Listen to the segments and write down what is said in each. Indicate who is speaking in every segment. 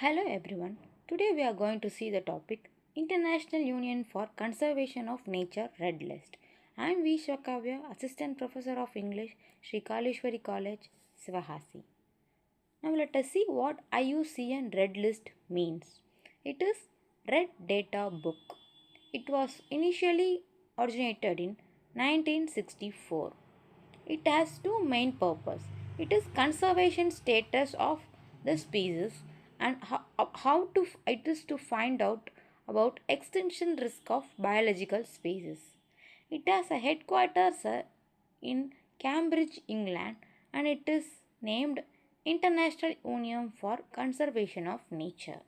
Speaker 1: Hello everyone. Today we are going to see the topic International Union for Conservation of Nature Red List. I am V. Shwakavya, Assistant Professor of English, Sri Kaleshwari College, Sivahasi. Now let us see what IUCN Red List means. It is Red Data Book. It was initially originated in 1964. It has two main purposes. It is conservation status of the species and it is to find out about extinction risk of biological species. It has a headquarters in Cambridge, England, and it is named International Union for Conservation of Nature.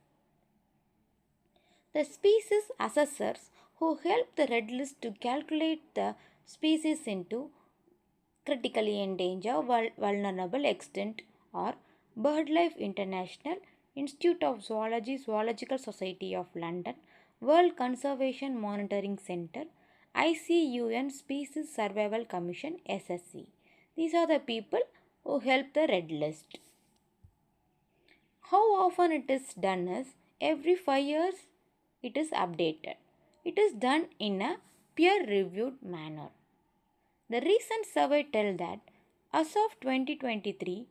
Speaker 1: The species assessors who help the red list to calculate the species into critically endangered, vulnerable, extinct, or BirdLife International, Institute of Zoology, Zoological Society of London, World Conservation Monitoring Centre, ICUN Species Survival Commission SSC. These are the people who help the red list. How often it is done is every 5 years it is updated. It is done in a peer reviewed manner. The recent survey tells that as of 2023,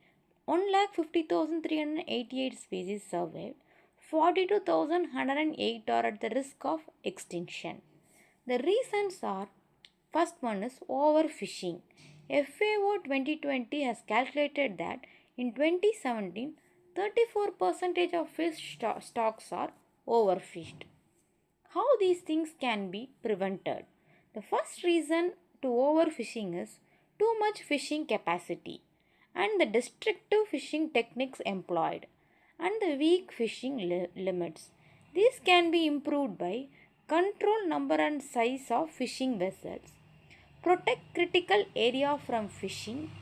Speaker 1: 1,50,388 species surveyed, 42,108 are at the risk of extinction. The reasons are first one is overfishing. FAO 2020 has calculated that in 2017, 34% of fish stocks are overfished. How these things can be prevented? The first reason to overfishing is too much fishing capacity and the destructive fishing techniques employed and the weak fishing limits. These can be improved by control number and size of fishing vessels, protect critical area from fishing,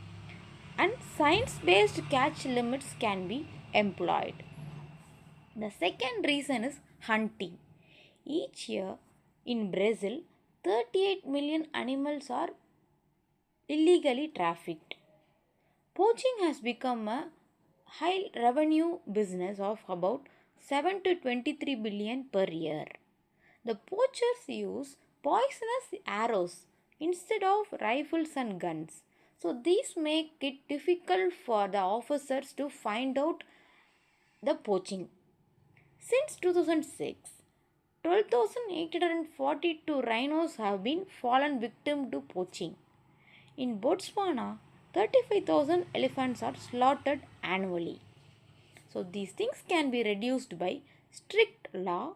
Speaker 1: and science-based catch limits can be employed. The second reason is hunting. Each year in Brazil, 38 million animals are illegally trafficked. Poaching has become a high revenue business of about 7 to 23 billion per year. The poachers use poisonous arrows instead of rifles and guns. So these make it difficult for the officers to find out the poaching. Since 2006, 12,842 rhinos have been fallen victim to poaching. In Botswana, 35,000 elephants are slaughtered annually. So these things can be reduced by strict law.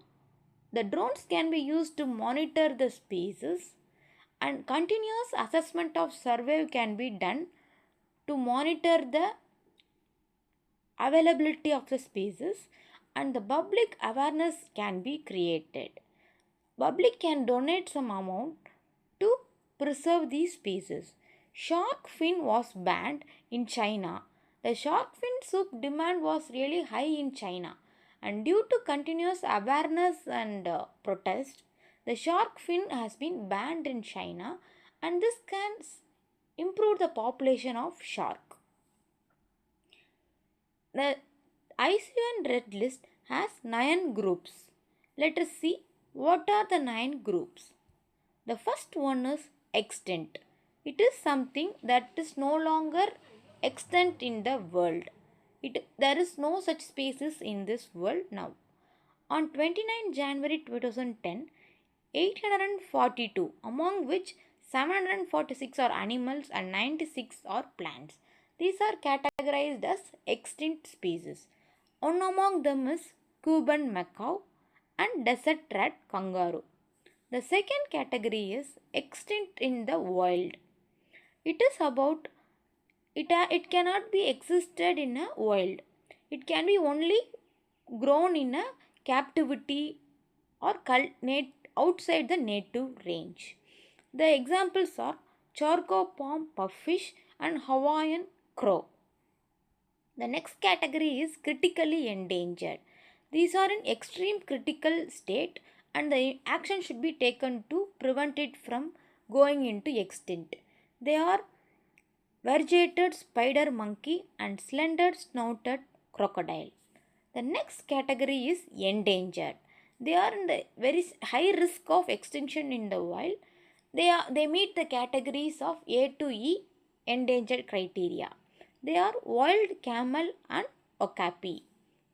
Speaker 1: The drones can be used to monitor the species and continuous assessment of survey can be done to monitor the availability of the species and the public awareness can be created. Public can donate some amount to preserve these species. Shark fin was banned in China. The shark fin soup demand was really high in China, and due to continuous awareness and protest, the shark fin has been banned in China, and this can improve the population of shark. The ICUN Red List has 9 groups. Let us see what are the 9 groups. The first one is extinct. It is something that is no longer extant in the world. There is no such species in this world now. On 29 January 2010, 842, among which 746 are animals and 96 are plants. These are categorized as extinct species. One among them is Cuban macaw and desert rat kangaroo. The second category is extinct in the wild. It is about it cannot be existed in a wild. It can be only grown in a captivity or outside the native range. The examples are charcoal palm puffish and Hawaiian crow. The next category is critically endangered. These are in extreme critical state and the action should be taken to prevent it from going into extinct. They are variegated spider monkey and slender snouted crocodile. The next category is endangered. They are in the very high risk of extinction in the wild. They meet the categories of A to E endangered criteria. They are wild camel and okapi.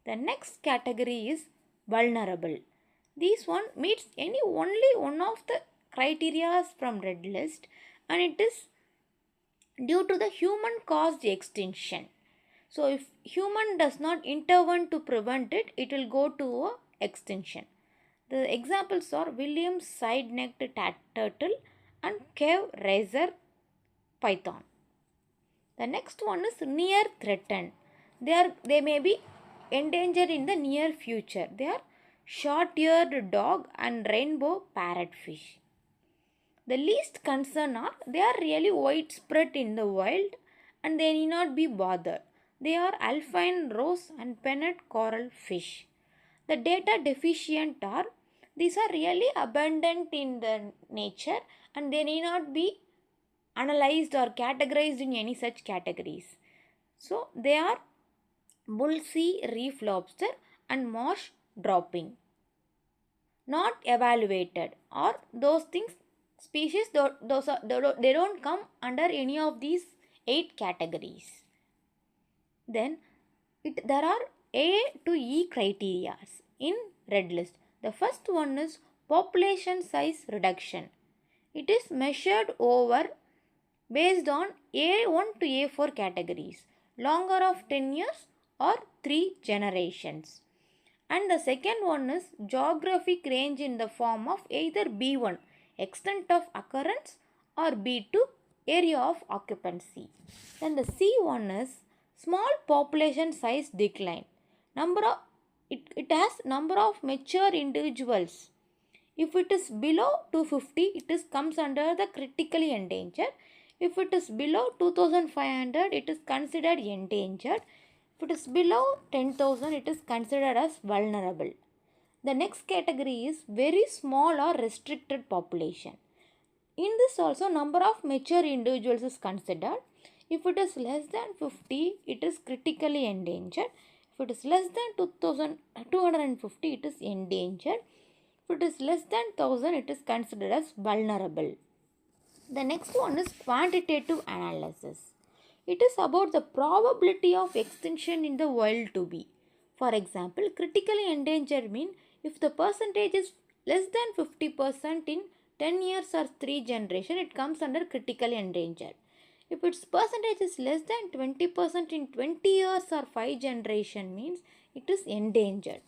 Speaker 1: The next category is vulnerable. This one meets only one of the criteria from red list, and it is due to the human caused extinction. So if human does not intervene to prevent it, it will go to a extinction. The examples are Williams side-necked turtle and cave razor python. The next one is near threatened. They may be endangered in the near future. They are short-eared dog and rainbow parrotfish. The least concern are they are really widespread in the wild and they need not be bothered. They are alpine rose and pennant coral fish. The data deficient are these are really abundant in the nature and they need not be analyzed or categorized in any such categories. So they are bull sea reef lobster and marsh dropping. Not evaluated or those things species they don't come under any of these 8 categories. Then there are A to E criteria in red list. The first one is population size reduction. It is measured over based on A1 to A4 categories, longer of 10 years or 3 generations. And the second one is geographic range in the form of either B1 extent of occurrence or B2 area of occupancy. Then the C1 is small population size decline. It has number of mature individuals. If it is below 250, it comes under the critically endangered. If it is below 2500, it is considered endangered. If it is below 10,000, it is considered as vulnerable. The next category is very small or restricted population. In this also number of mature individuals is considered. If it is less than 50, it is critically endangered. If it is less than 250, it is endangered. If it is less than 1000, it is considered as vulnerable. The next one is quantitative analysis. It is about the probability of extinction in the wild to be. For example, critically endangered means if the percentage is less than 50% in 10 years or 3 generations, it comes under critically endangered. If its percentage is less than 20% in 20 years or 5 generations means it is endangered.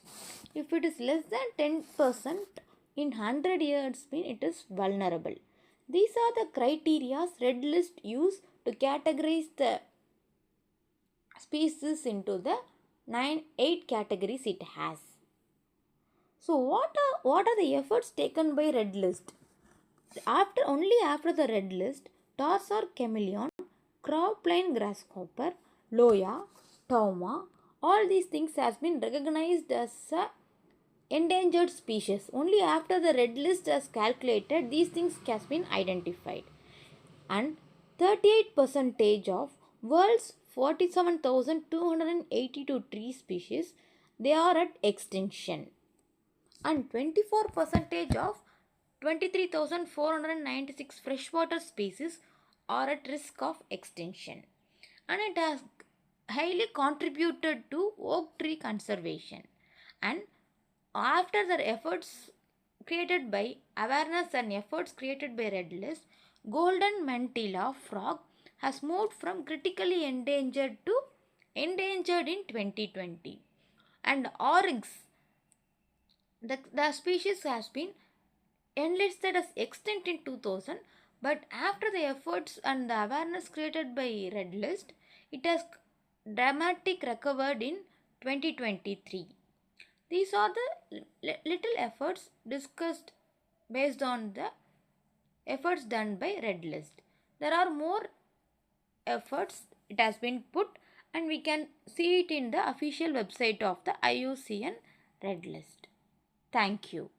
Speaker 1: If it is less than 10% in 100 years means it is vulnerable. These are the criteria red list use to categorize the species into the 8 categories it has. So what are the efforts taken by red list? Only after the red list, tarsar chameleon, cropline grasshopper, loya, tauma, all these things has been recognized as endangered species. Only after the red list has calculated, these things has been identified. And 38% of world's 47,282 tree species, they are at extinction. And 24% of 23,496 freshwater species are at risk of extinction. And it has highly contributed to oak tree conservation. And after the efforts created by awareness and efforts created by red list, golden mantilla frog has moved from critically endangered to endangered in 2020. And oryx, the species has been enlisted as extinct in 2000, but after the efforts and the awareness created by red list, it has dramatic recovered in 2023. These are the little efforts discussed based on the efforts done by red list. There are more efforts it has been put and we can see it in the official website of the IUCN red list. Thank you.